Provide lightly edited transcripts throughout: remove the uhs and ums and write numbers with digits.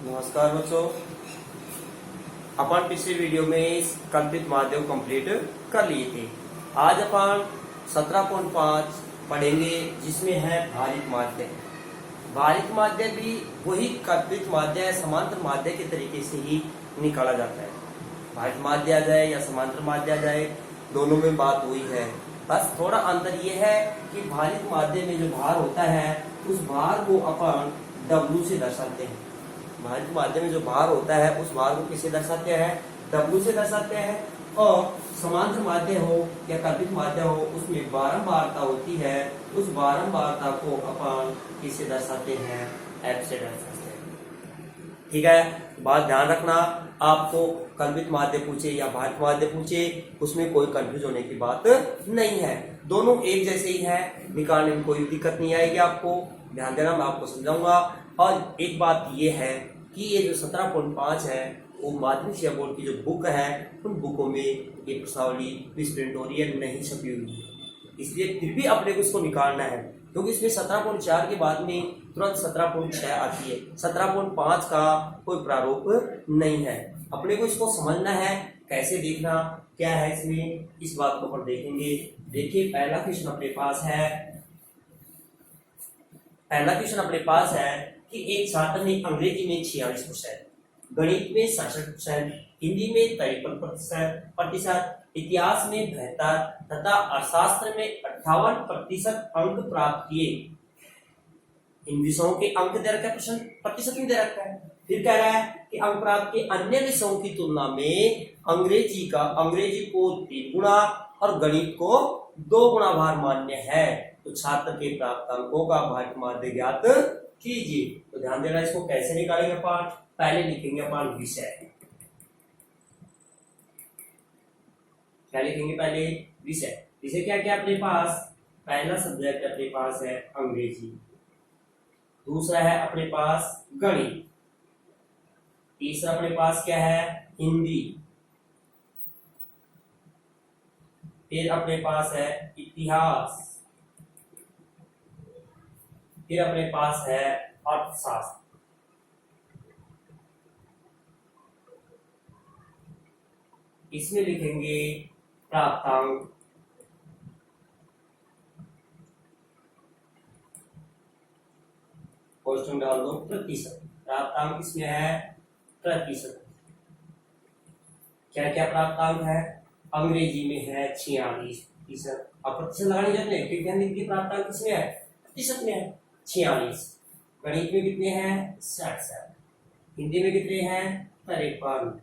नमस्कार बच्चों, अपन पिछले वीडियो में कल्पित माध्यम कंप्लीट कर लिए थे। आज अपन 17.5 पढ़ेंगे जिसमें है भारित माध्य। भारित माध्य भी वही कल्पित माध्य समांतर माध्य के तरीके से ही निकाला जाता है। भारित माध्य आ जाए या समांतर माध्य आ जाए, दोनों में बात वही है। बस थोड़ा अंतर यह है कि भारित माध्य में जो भार होता है उस भार को अपन W से दर्शाते हैं। भारित माध्य में जो भार होता है उस भार को किससे दर्शाते हैं? W से दर्शाते हैं। और समांतर माध्य हो या कल्पित माध्य हो, उसमें बारंबारता होती है, उस बारंबारता को अपन किससे दर्शाते हैं? F से दर्शाते हैं। ठीक है, बात ध्यान रखना, आपको कल्पित माध्य पूछे या भारित माध्य पूछे, उसमें कोई कंफ्यूज होने की बात नहीं है। दोनों एक जैसे ही है, निकालने में कोई दिक्कत नहीं आएगी। आपको ध्यान देना, मैं आपको समझाऊंगा। और एक बात ये है कि ये जो 17.5 है वो माध्यमिक शिक्षा बोर्ड की जो बुक है उन बुकों में ये प्रश्नावली प्रिंट हो रही है, नहीं छपी हुई है। इसलिए फिर भी अपने को इसको निकालना है, क्योंकि इसमें 17.4 के बाद में तुरंत 17.6 आती है। 17.5 का कोई प्रारूप नहीं है। अपने को इसको समझना है, कैसे देखना क्या है इसमें, इस बात को अपन देखेंगे। देखिए, पहला क्वेश्चन अपने पास है कि एक छात्र ने अंग्रेजी में 46%, गणित में 67%, हिंदी में 53%, इतिहास में 72 तथा अर्थशास्त्र में 58% अंक प्राप्त किए। इन विषयों के अंक दे रखा है, प्रश्न प्रतिशत में दे रखा है। फिर कह रहा है कि अंक प्राप्त के अन्य विषयों की तुलना में अंग्रेजी को 3 गुना और गणित को 2 गुना भार मान्य है। तो छात्र के प्राप्त अंकों का भारित माध्य ज्ञात कीजिए। तो ध्यान देना, इसको कैसे निकालेंगे अपन? पहले लिखेंगे अपन विषय। क्या लिखेंगे? पहले विषय। विषय क्या क्या अपने पास? पहला सब्जेक्ट अपने पास है अंग्रेजी, दूसरा है अपने पास गणित, तीसरा अपने पास क्या है? हिंदी, फिर अपने पास है इतिहास, फिर अपने पास है अर्थशास्त्र। इसमें लिखेंगे प्राप्तांक, क्वेश्चन डाल दो प्रतिशत। प्राप्तांक इसमें है प्रतिशत। क्या क्या प्राप्तांक है? अंग्रेजी में है 46%। अब प्रतिशत लगाने जाते हैं, ध्यान दीजिए, प्राप्तांक किसमें है? प्रतिशत में है 46। गणित में कितने हैं? 67। हिंदी में कितने हैं? 53।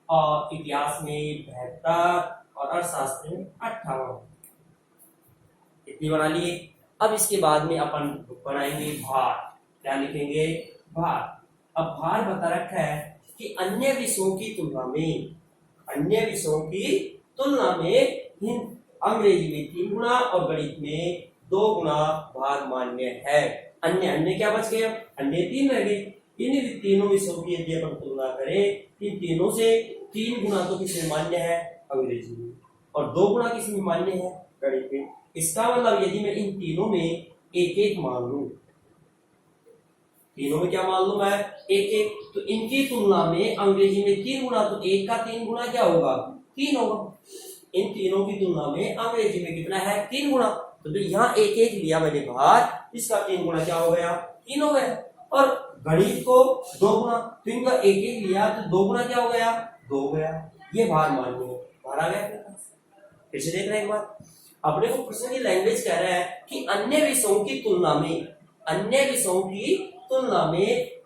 और इतिहास में 72 और अर्थशास्त्र में 58। इतनी बना लिए। अब इसके बाद में अपन बनाएंगे भार। क्या लिखेंगे? भार। अब भार बता रखा है कि अन्य विषयों की तुलना में अंग्रेजी में 3 गुना और गणित में 2 गुना भार मान्य है। अन्य क्या बच गए? अन्य 3 रह गए। इन तीनों विषयों की यदि अपन तुलना करें, इन तीनों से 3 गुना तो किसमें मान्य है? अंग्रेजी में, और 2 गुना किसमें मान्य है? गणित में। इसका मतलब यदि मैं इन तीनों में एक एक मान लूं, तीनों में क्या मान लूं मैं? एक एक, तो इनकी तुलना में अंग्रेजी में 3 गुना, तो 1 का 3 गुना क्या होगा? 3 होगा। इन तीनों की तुलना में अंग्रेजी में कितना है? 3 गुना। तो यहाँ एक एक लिया मैंने भार, इसका 3 गुना क्या हो गया? 3 हो गया। और गणित को 2 गुना, तो इनका एक एक लिया तो 2 गुना क्या हो गया? 2 हो गया। ये भार मान लो, भार आ गया। फिर से देख रहे हैं एक बार, अपने को प्रश्न की लैंग्वेज कह रहा है कि अन्य विषयों की तुलना में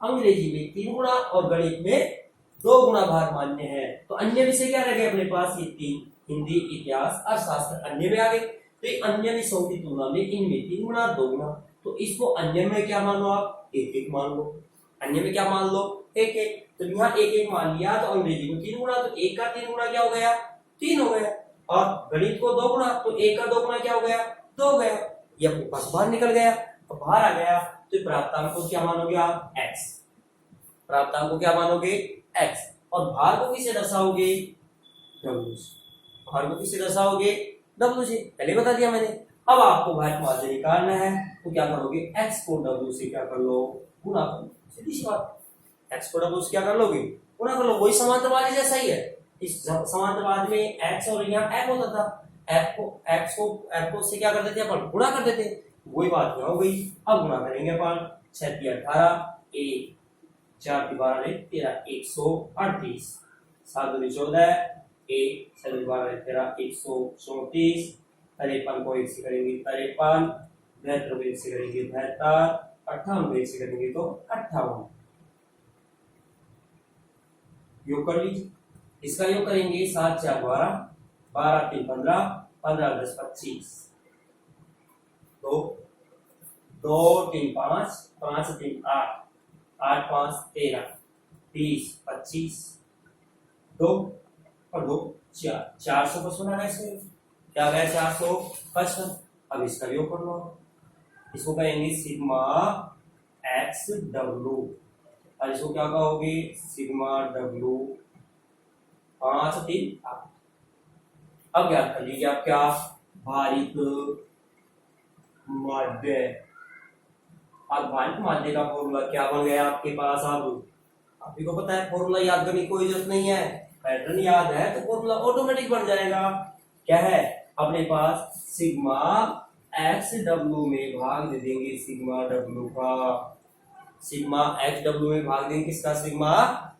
अंग्रेजी में 3 गुना और गणित में 2 गुना भार मान्य है। तो अन्य विषय क्या रह गए अपने पास? ये 3, हिंदी, इतिहास, अर्थशास्त्र अन्य में आ गए। तो अन्य विषयों की तुलना में इनमें 3 गुना 2 गुना, तो इसको अन्य में क्या मान लो आप? एक एक मान लो। अन्य में क्या मान लो? एक एक। तो यहाँ एक एक मान लिया, तो अंग्रेजी को 3 गुना, तो 1 का 3 गुना क्या हो गया? 3 हो गया। और गणित को 2 गुना, तो 1 का 2 गुना क्या हो गया? 2 हो गया। ये अपने पास बाहर निकल गया। तो बाहर आ गया, तो प्राप्तांक को क्या मानोगे आप? x। प्राप्तांक को क्या मानोगे? x। और भार को किससे दर्शाओगे? w से। भार को किससे दर्शाओगे? w से। पहले बता दिया मैंने। अब आपको भारित माध्य निकालना है, तो क्या करोगे? x को w से क्या कर लो? गुणा कर लो। सीधी सी बात। एक्स को डब्ल्यू से क्या कर लोगे, गुणा कर लो, वही समांतरवादी जैसा ही है। इस समांतरवाद में एक्स और यहाँ एफ होता था, एक्स को से क्या कर देते अपन, गुणा कर देते, वही बात यहाँ हो गई। अब गुणा करेंगे अपन, 6 × 18, 1 4 × 12 13, 138, 7 × 14, 1 7 × 12 13, 134, 53 को 1 से करेंगे 53, 72 को 1 से करेंगे 72, 58 को 1 से करेंगे तो 58। योग कर लीजिए, इसका योग करेंगे 7 × 4 12, 12 × 3 15, 15 × 10 25, 2 2 3 5, 5 3 8, 8 5 13, 30 25, 2 और 2 4, 455 आना इसमें, क्या गया 455। अब इसका योग कर लो, इसको कहेंगे सिग्मा एक्स डब्ल्यू, और इसको क्या कहोगे, सिग्मा डब्ल्यू 5 3 8। अब ज्ञात कर लीजिए आप क्या, भारित माध्य। अब भारित माध्य का फॉर्मूला क्या बन गया आपके पास, अब आपको को पता है, फॉर्मूला याद करने की कोई जरूरत नहीं है, पैटर्न याद है तो फॉर्मूला ऑटोमेटिक बन जाएगा। क्या है अपने पास, सिग्मा एक्स डब्ल्यू में भाग दे देंगे सिग्मा डब्ल्यू का, सिग्मा एक्स डब्ल्यू में भाग देंगे किसका, सिग्मा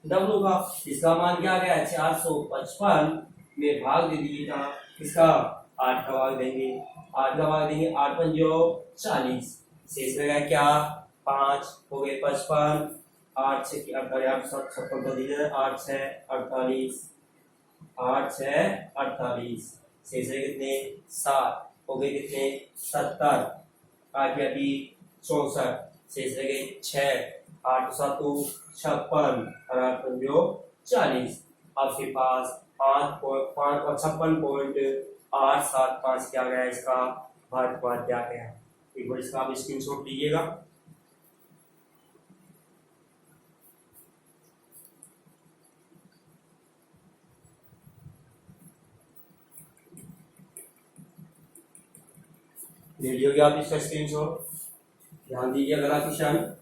डब्ल्यू का। इसका मान क्या गया 455 में भाग दे दीजिएगा किसका, 8 का भाग देंगे, 8 का भाग देंगे, 8 × 40, शेष रहेगा क्या 5 हो गए 55, 8 6 8 7 56 कर दीजिए, 8 6 48, 8 6 48, शेष रहे कितने 7 हो गए कितने 70, 8 या 64, शेष रह गए 6, 8 7 56 और 8 40। आपके पास 56.875 क्या गया इसका भारित क्या गया। एक बार इसका आप स्क्रीनशॉट लीजिएगा। ले लियोगे आप इसका स्क्रीनशॉट, ध्यान दीजिए अगला क्वेश्चन।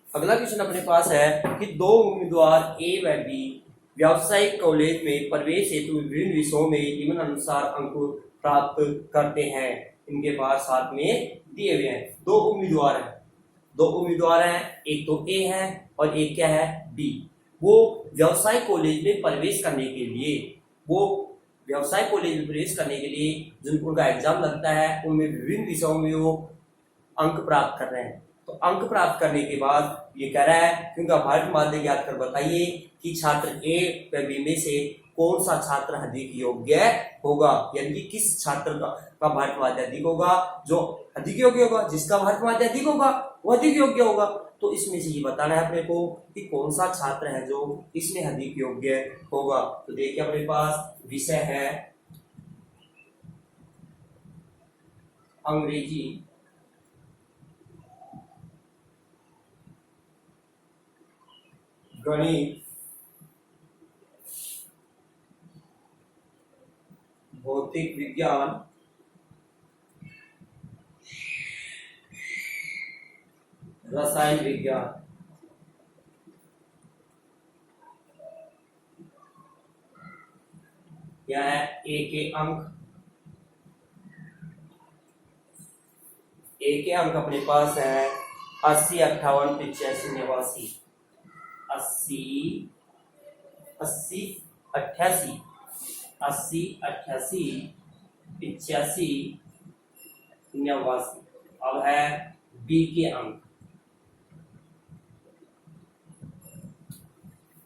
अगला क्वेश्चन अपने पास है कि दो उम्मीदवार ए व बी व्यावसायिक कॉलेज में प्रवेश हेतु विभिन्न विषयों में निम्नानुसार अंक प्राप्त करते हैं। इनके पास साथ में दिए हुए हैं, दो उम्मीदवार हैं, एक तो ए है और एक क्या है बी। वो व्यवसाय कॉलेज में प्रवेश करने के लिए जिनको उनका एग्जाम लगता है उनमें विभिन्न विषयों में वो अंक प्राप्त कर रहे हैं। तो अंक प्राप्त करने के बाद ये कह रहा है कि उनका भारित माध्य ज्ञात कर बताइए कि छात्र ए व बी में से कौन सा छात्र अधिक योग्य होगा, यानी कि किस छात्र का भारित माध्य अधिक होगा, जो अधिक योग्य होगा, जिसका भारित माध्य अधिक होगा वो अधिक योग्य होगा। तो इसमें से ये बताना है अपने को कि कौन सा छात्र है जो इसमें अधिक योग्य होगा। तो देखिए अपने पास विषय है अंग्रेजी, गणित, भौतिक विज्ञान, रसायन विज्ञान। यह है ए के अंक। ए के अंक अपने पास है 80 58 85 89, 80 88 88 85 89। अब है बी के अंक,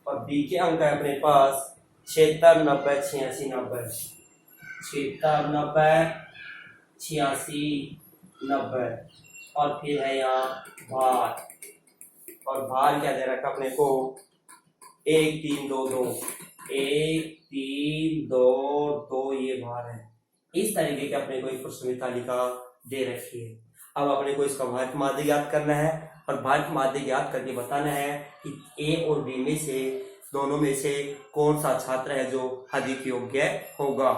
और बी के अंक है अपने पास 76 90 86 90, 76 90 86 90। और फिर है यहाँ भार, और भार क्या दे रखा अपने को 1 3 2 2, 1 3 2 2 ये भार है। इस तरीके के अपने को एक प्रश्न तालिका दे रखी है। अब अपने को इसका भारित माध्य ज्ञात करना है। और भारित माध्य ज्ञात करके बताना है कि ए और बी में से दोनों में से कौन सा छात्र है जो अधिक योग्य होगा।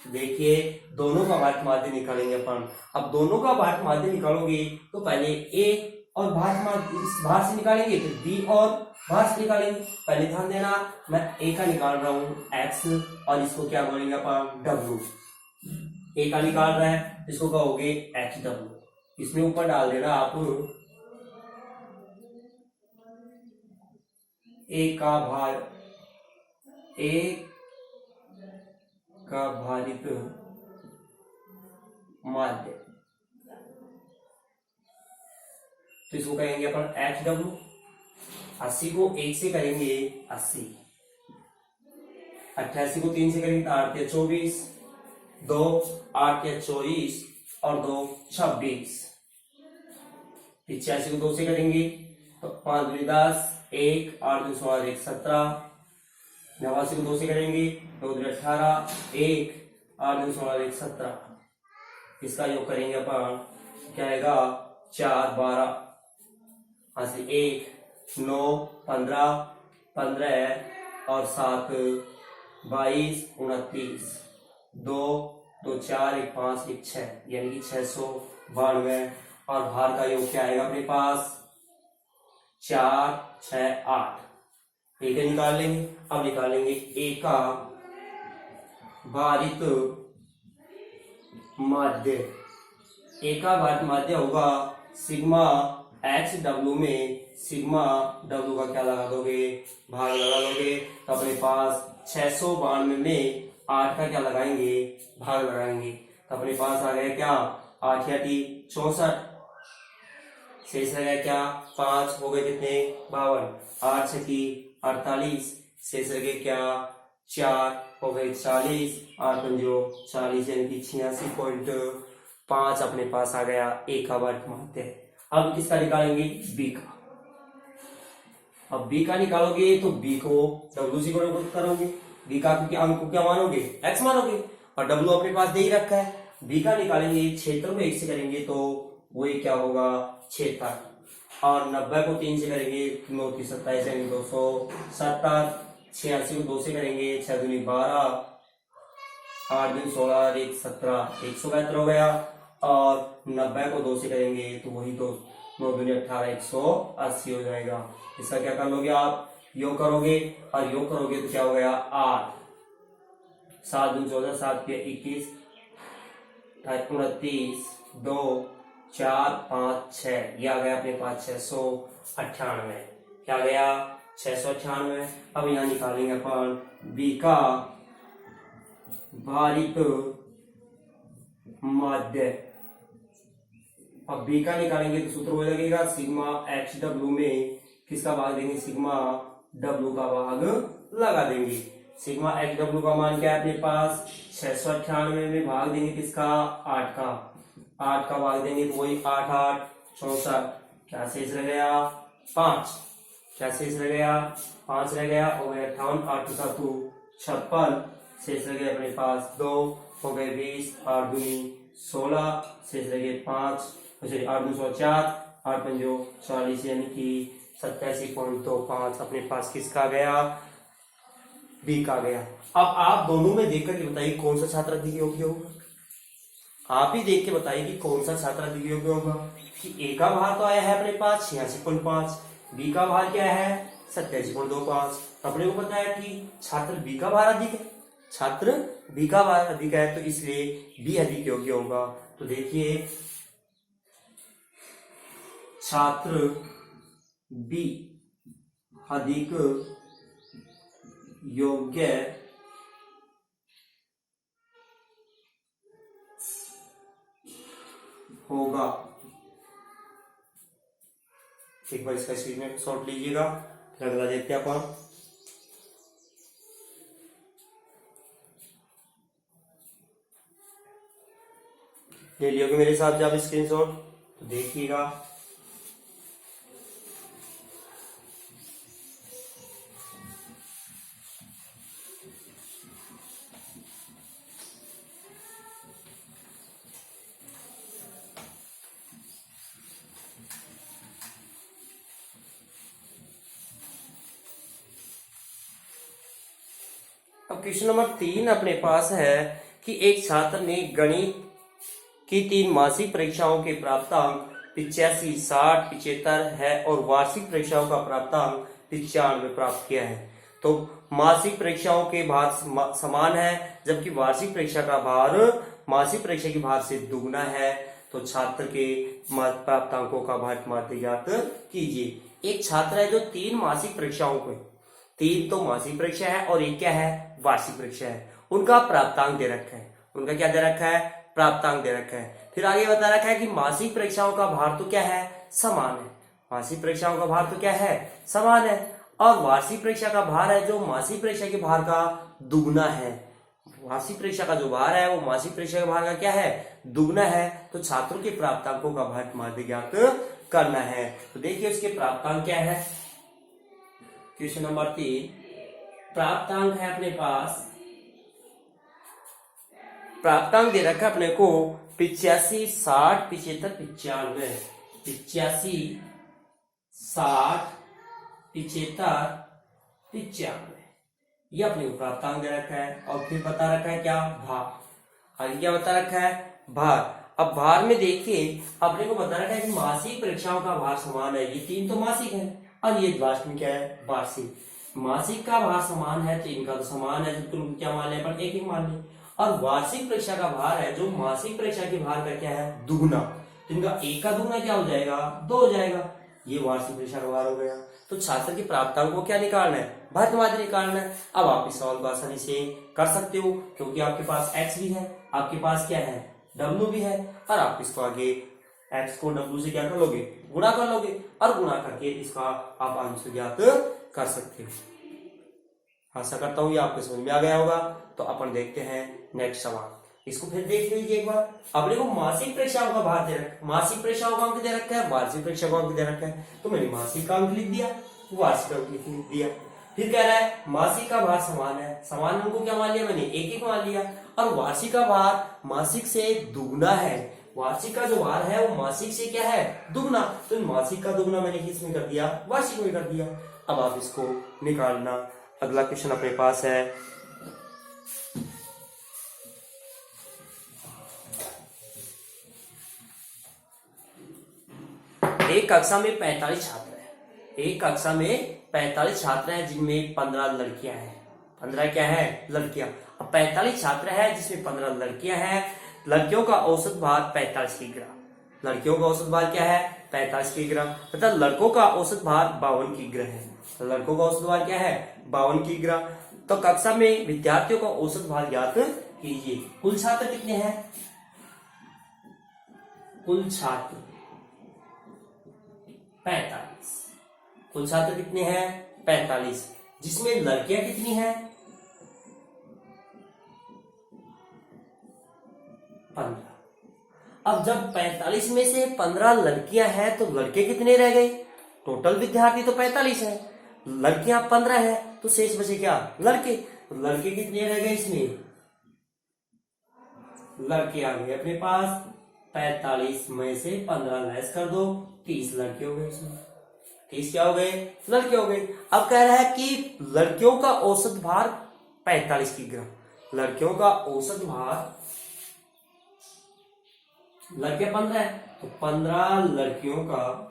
देखिए दोनों का भारित माध्य निकालेंगे अपन। अब दोनों का भारित माध्य निकालोगे तो पहले ए और भारित माध्य इस भार से निकालेंगे, फिर बी और भार से निकालेंगे। पहले ध्यान देना, मैं ए का निकाल रहा हूँ एक्स और इसको क्या बोलेंगे अपन डब्ल्यू। ए का निकाल रहा है, इसको कहोगे एच डब्ल्यू। इसमें ऊपर डाल देना आप ए का भारित माध्य, तो इसको कहेंगे अपन एच डब्ल्यू। 80 को 1 से करेंगे 80, 88 को 3 से करेंगे तो 8 या 24, 2 8 या 24 और 2 26। 85 को 2 से करेंगे तो 5 दूनी 10, 1 8 2 16 1 17। 89 को 2 से करेंगे 2 दूनी 18, 1 8 2 16 1 17। इसका योग करेंगे अपन, क्या आएगा 4 12 1 9 15 15 और 7 22 29, 2 2 4 1 5 1 6, यानी कि 692। और भार का योग क्या आएगा अपने पास 4 6 8। एक निकाल लेंगे। अब निकालेंगे ए का भारित माध्य। ए का भारित माध्य होगा सिग्मा एच डब्ल्यू में सिग्मा डब्ल्यू का क्या लगा दोगे भाग लगा दोगे, तो अपने पास 692 में 8 का क्या लगाएंगे भाग लगाएंगे, तो अपने पास आ गया क्या 8 या 64, शेष रह गया क्या 5 हो गए कितने 52, 8 6 48, शेष रह गए क्या 4 हो गए 40, 8 पंजो 40 यानी कि 86.5 अपने पास आ गया ए का भारित माध्य। अब किसका निकालेंगे बी का। अब बी का निकालोगे तो बी को डब्ल्यू से गुणा करोगे, बी का क्योंकि अंक को क्या मानोगे एक्स मानोगे और डब्ल्यू अपने पास दे ही रखा है। बी का निकालेंगे क्षेत्र को 1 से करेंगे तो वही क्या होगा क्षेत्र, और 90 को 3 से करेंगे 9 3 27 यानी 270, 86 को 2 से करेंगे 6 दूनी 12, 8 दूनी 16 1 17 172 हो गया, और 90 को 2 से करेंगे तो वही 2 9 दूनी 18 180 हो जाएगा। इसका क्या कर लोगे आप योग करोगे, और योग करोगे तो क्या हो गया 8 7 दूनी 14 7 के 21 29 2 4 5 6, ये आ गया अपने पास 698। क्या गया 698। अब यहाँ निकालेंगे अपन बी का भारित माध्य। अब बी का निकालेंगे तो सूत्र वो लगेगा सिग्मा एच डब्ल्यू में किसका भाग देंगे सिग्मा डब्ल्यू का भाग लगा देंगे। सिग्मा एच डब्ल्यू का मान क्या है अपने पास 698 में भाग देंगे किसका 8 का भाग देंगे तो वही 8 8 64, क्या शेष रह गया 5, क्या शेष रह गया 5 रह गया, हो गया 58, 8 7 56, शेष रह गया अपने पास 2, हो गए 20, 8 दूनी 16, शेष रह गए 5, 8 दूनी 4, 8 पंजो 40 यानी कि 87.25 अपने पास किसका गया बी का गया। अब आप दोनों में देख करके बताइए कौन सा छात्र अधिक योग्य होगा। आप ही देख के बताइए कि कौन सा छात्र अधिक योग्य होगा। कि ए का भार तो आया है अपने पास 86.5, बी का भार क्या है 87.25। अपने को पता है कि छात्र बी का भार अधिक है, छात्र बी का भार अधिक है, तो इसलिए बी अधिक योग्य होगा। तो देखिए छात्र बी अधिक योग्य होगा। एक बार इसका स्क्रीन शॉट लीजिएगा, फिर अगला देखते हैं अपन। ले लियोगे मेरे साथ जब स्क्रीनशॉट तो देखिएगा। क्वेश्चन नंबर 3 अपने पास है कि एक छात्र ने गणित की 3 मासिक परीक्षाओं के प्राप्तांक 85, 60, 75 है और वार्षिक परीक्षाओं का प्राप्तांक 95 प्राप्त किया है। तो मासिक परीक्षाओं के भार समान है, जबकि वार्षिक परीक्षा का भार मासिक परीक्षा के भार से दुगना है। तो छात्र के प्राप्तांकों का भार माध्य ज्ञात कीजिए। एक छात्र है जो 3 मासिक परीक्षाओं को, 3 तो मासिक परीक्षा है और एक क्या है, वार्षिक परीक्षा है, उनका प्राप्तांक दे रखा है। उनका क्या दे रखा है, प्राप्तांक दे रखा है। फिर आगे बता रखा है कि मासिक परीक्षाओं का भार तो क्या है, समान है। मासिक परीक्षाओं का भार तो क्या है, समान है। और वार्षिक परीक्षा का भार है जो मासिक परीक्षा के भार का दुगना है। वार्षिक परीक्षा का जो भार है वो मासिक परीक्षा के भार का क्या है, दुगना है। तो छात्रों के प्राप्तांकों का भार माध्य ज्ञात करना है। तो देखिए उसके प्राप्तांक क्या है। क्वेश्चन नंबर 3 प्राप्तांक है अपने पास, प्राप्तांक दे रखा अपने को 85, 60, 75, 95। 85, 60, 75, 95 ये अपने को प्राप्तांक दे रखा है। और फिर बता रखा है क्या, भार। आगे क्या बता रखा है, भार। अब भार में देखिए अपने को बता रखा है कि मासिक परीक्षाओं का भार समान है। ये 3 तो मासिक है और ये लास्ट में क्या है, वार्षिक। मासिक का भार समान है तो इनका तो समान है, तो तुम क्या मान ले, पर एक ही मान ले। और वार्षिक परीक्षा का भार है जो मासिक परीक्षा के भार का क्या है, दुगना। तो इनका एक का दुगना क्या हो जाएगा, 2 हो जाएगा। ये वार्षिक परीक्षा का भार हो गया। तो छात्र के प्राप्तांक को क्या निकालना है, भार माध्य निकालना है। अब आप इस सवाल को आसानी से कर सकते हो क्योंकि आपके पास x भी है, आपके पास क्या है, w भी है। और आप इसको आगे x को w से क्या कर लोगे, गुणा कर लोगे और गुणा करके इसका आप आंसर ज्ञात कर सकते हो। आशा करता हूँ ये आपको समझ में आ गया होगा। तो अपन देखते हैं नेक्स्ट सवाल। इसको फिर देख लीजिए एक बार। अपने को मासिक परीक्षाओं का भार दे रखा है, मासिक परीक्षाओं का अंक दे रखा है, वार्षिक परीक्षा का अंक दे रखा है। तो मैंने मासिक का अंक लिख दिया, वार्षिक अंक लिख दिया। फिर कह रहा है मासिक का भार समान है, समान अंक को क्या मान लिया मैंने, एक एक मान लिया। और वार्षिक का भार मासिक से दुगना है। वार्षिक का जो भार है वो मासिक से क्या है, दुगना। तो मासिक का दुगना मैंने किसमें कर दिया, वार्षिक में कर दिया। अब आप इसको निकालना। अगला क्वेश्चन अपने पास है, एक कक्षा में 45 छात्र हैं। एक कक्षा में 45 छात्र हैं जिनमें 15 लड़कियां हैं। 15 क्या है, लड़कियां। अब 45 छात्र हैं जिसमें 15 लड़कियां हैं। लड़कियों का औसत भार 45 किग्रा। लड़कियों का औसत भार क्या है, 45 किग्रा। मतलब लड़कों का औसत भार 52 किग्रा है। तो लड़कों का औसत भार क्या है, 52 किग्रा। तो कक्षा में विद्यार्थियों का औसत भार ज्ञात कीजिए। कुल छात्र कितने हैं, कुल छात्र 45। कुल छात्र कितने हैं, 45, जिसमें लड़कियां कितनी हैं, 15। अब जब 45 में से 15 लड़कियां हैं तो लड़के कितने रह गए, टोटल विद्यार्थी तो 45 है, लड़कियां 15 है, तो शेष बचे क्या, लड़के। तो लड़के कितने रह गए इसमें, लड़के आ गए अपने पास 45 में से 15 लेस कर दो, 30 लड़के हो गए इसमें। 30 क्या हो गए, लड़के हो गए। अब कह रहा है कि लड़कियों का औसत भार 45 किग्रा। लड़कियों का औसत भार, लड़के 15 है तो 15 लड़कियों का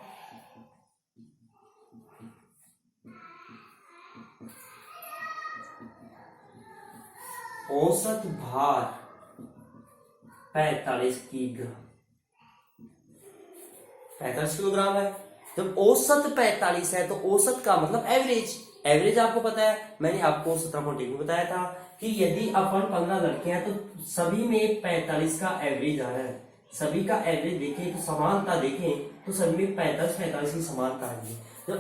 औसत भार 45 किग्रा, 45 किलोग्राम है। जब औसत 45 है तो औसत का मतलब एवरेज। एवरेज आपको पता है, मैंने आपको 17.1 में बताया था कि यदि अपन 15 लड़के हैं तो सभी में 45 का एवरेज आ रहा है। सभी का एवरेज देखें तो समानता देखें तो सभी में 45 की समानता आ रही है। तो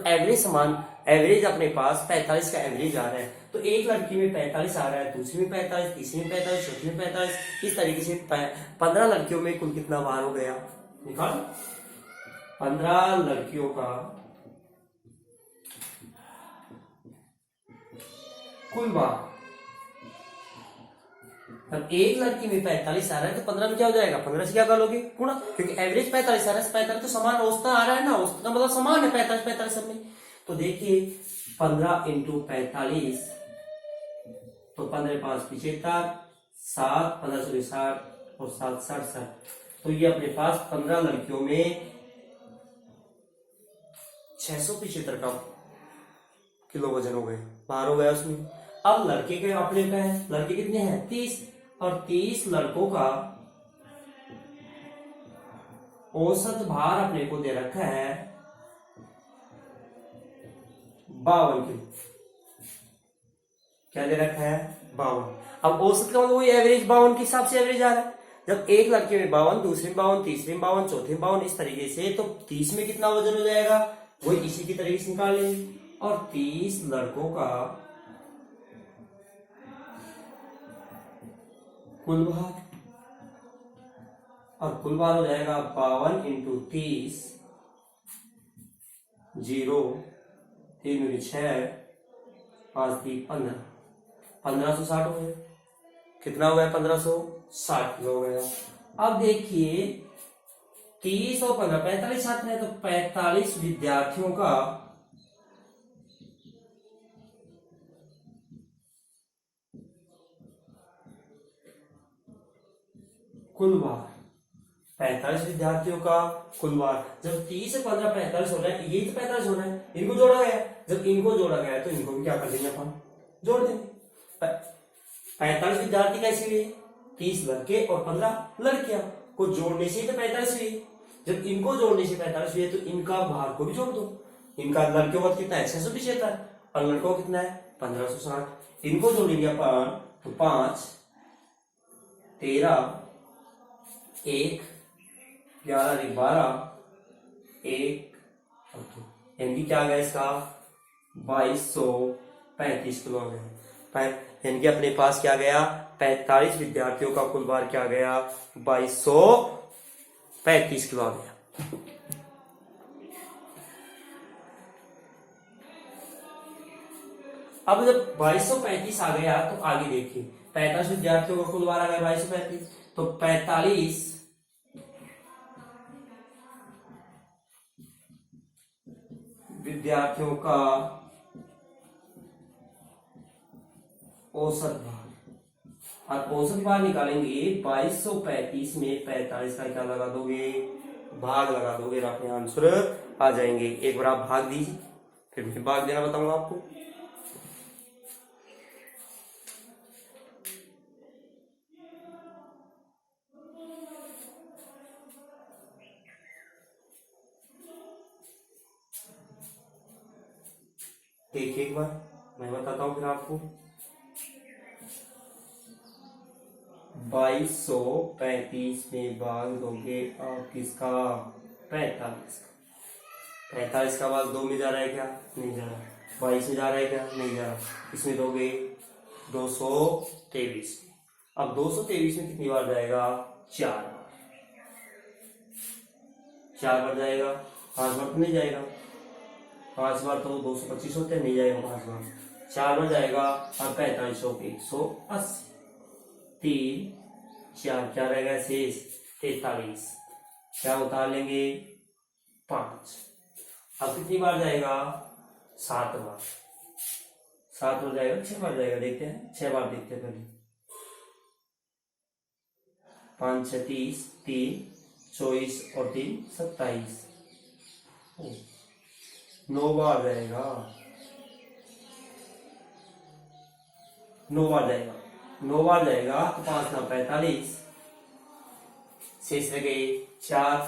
एवरेज अपने पास 45 का एवरेज आ रहा है। तो एक लड़की में 45 आ रहा है, दूसरी में 45, तीसरी में 45, चौथी में 45, इस तरीके से 15 लड़कियों में कुल कितना भार हो गया, निकाल। 15 लड़कियों का कुल भार। अब एक लड़की में 45 आ रहा है तो 15 में क्या हो जाएगा, 15 से क्या कर लोगे, गुणा, क्योंकि एवरेज 45 आ रहा है, 45 तो समान औसत आ रहा है ना, औसत का मतलब समान है 45 सब में। तो देखिए 15 इंटू 45 तो 15×5 = 75, 7 15 × 60 और 7 67। तो ये अपने पास 15 लड़कियों में 675 का किलो वजन हो गए, बाहर हो गया उसमें। अब लड़के के अपने पे है, लड़के कितने हैं 30, और 30 लड़कों का औसत भार अपने को दे रखा है 52 किलो। क्या दे रखा है 52। अब औसत का मतलब वही एवरेज 52 के हिसाब से एवरेज आ रहा है। जब एक लड़के में 52, दूसरे में 52, तीसरे में 52, चौथे में 52, इस तरीके से, तो 30 में कितना वजन हो जाएगा वही इसी की तरीके से निकाल लेंगे। और 30 लड़कों का कुल भार, और कुल भार हो जाएगा 52 × 30, 0 3 × 6 5 3 15, 1560 हो गया। कितना हो गया 1560 किलो हो गया। अब देखिए 30 और 15 45 छात्र है, तो 45 विद्यार्थियों का कुल भार, 45 विद्यार्थियों का कुल भार। जब 30 से 15 45 हो रहा है, यही तो 45 हो रहा है, इनको जोड़ा गया। जब इनको जोड़ा गया तो इनको भी क्या कर देंगे अपन, जोड़ देंगे। 45 विद्यार्थी कैसे हुए, 30 लड़के और 15 लड़कियां को जोड़ने से तो 45 हुए। जब इनको जोड़ने से 45 हुए तो इनका भार को भी जोड़ दो। इनका लड़कियों का कितना है 675 और लड़कों का कितना है 1560। इनको जोड़ेंगे अपन तो 5 13 1 11 12 1 और 2, यानी क्या आ गया इसका 2235 किलो गया। यानी कि अपने पास क्या गया 45 विद्यार्थियों का कुल भार क्या गया 2235 किलो आ गया। अब जब 2235 आ गया तो आगे देखिए 45 विद्यार्थियों का कुल भार आ गया 2235, तो 45 विद्यार्थियों का औसत भार, और औसत भार निकालेंगे 2235 में 45 का क्या लगा दोगे भाग लगा दोगे, अपने आंसर आ जाएंगे। एक बार आप भाग दीजिए, फिर मैं भाग देना बताऊंगा आपको। देखिए एक बार मैं बताता हूं फिर आपको। 2235 में भाग दोगे आप किसका 45 का। 45 का भाग 2 में जा रहा है क्या, नहीं जा रहा। 22 में जा रहा है क्या, नहीं जा रहा। इसमें दोगे 223। अब 223 में कितनी बार जाएगा 4 बार, 4 बार जाएगा, 5 बार तो नहीं जाएगा। 5 बार तो 225 होते हैं, नहीं जाएगा 5 बार। 4 बार जाएगा और 45 हो 180, 3 4 क्या रहेगा शेष 43, क्या उतार लेंगे 5। अब कितनी बार जाएगा 7 बार, 7 बार जाएगा 6 बार जाएगा, देखते हैं 6 बार देखते हैं पहले। 5 6 30, 3 24 और 3 27, 9 बार जाएगा, 9 बार जाएगा, 9 बार जाएगा तो 5 9 45, शेष रह गए 4,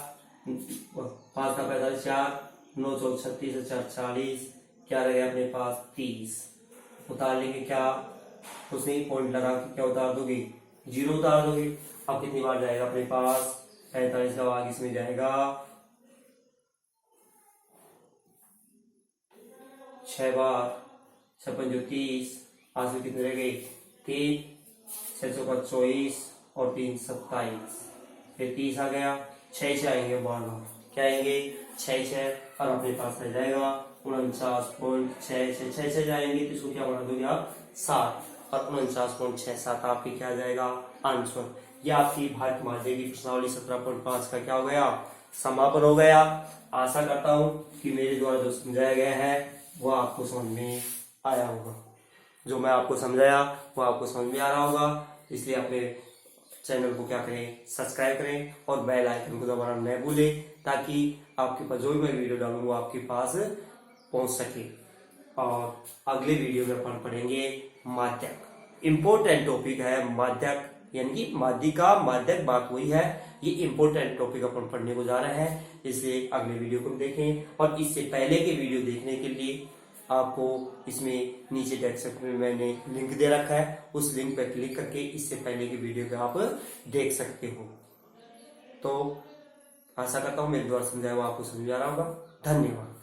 5 9 45 4, 9 4 36 4 40, क्या रह गया अपने पास 30। उतार लेंगे क्या, उसने पॉइंट लगा के क्या उतार दोगे 0 उतार दोगे। अब कितनी बार जाएगा अपने पास 45 का भाग इसमें जाएगा 6 बार, 56 जो 30, आज में कितने रह गए 3, 6 चौका 24 और 3 27, फिर 30 आ गया, 6 6 आएंगे बार बार, क्या आएंगे 6 6 और अपने पास रह जाएगा 49.66 जाएंगे, तो इसको क्या बना दोगे आप 7 और 49.67 आपके क्या आ जाएगा आंसर। ये आपकी भारत माध्यमिक की प्रश्नावली 17.5 का क्या हो गया समापन हो गया। आशा करता हूं कि मेरे द्वारा जो समझाया गया है वो आपको समझ में आया होगा। जो मैं आपको समझाया वो आपको समझ में आ रहा होगा। इसलिए अपने चैनल को क्या करें, सब्सक्राइब करें और बेल आइकन को दबाना न भूलें, ताकि आपके पास जो भी मैं वीडियो डालूँ वो आपके पास पहुंच सके। और अगले वीडियो में अपन पढ़ेंगे माध्यक। इम्पोर्टेंट टॉपिक है माध्यक, यानी कि माध्यिका माध्यक बात वही है। ये इम्पोर्टेंट टॉपिक अपन पढ़ने को जा रहे हैं, इसलिए अगले वीडियो को देखें। और इससे पहले के वीडियो देखने के लिए आपको इसमें नीचे डिस्क्रिप्शन में मैंने लिंक दे रखा है, उस लिंक पर क्लिक करके इससे पहले के वीडियो को आप देख सकते हो। तो आशा करता हूँ मेरे द्वारा समझाया हुआ आपको समझ आ रहा होगा। धन्यवाद।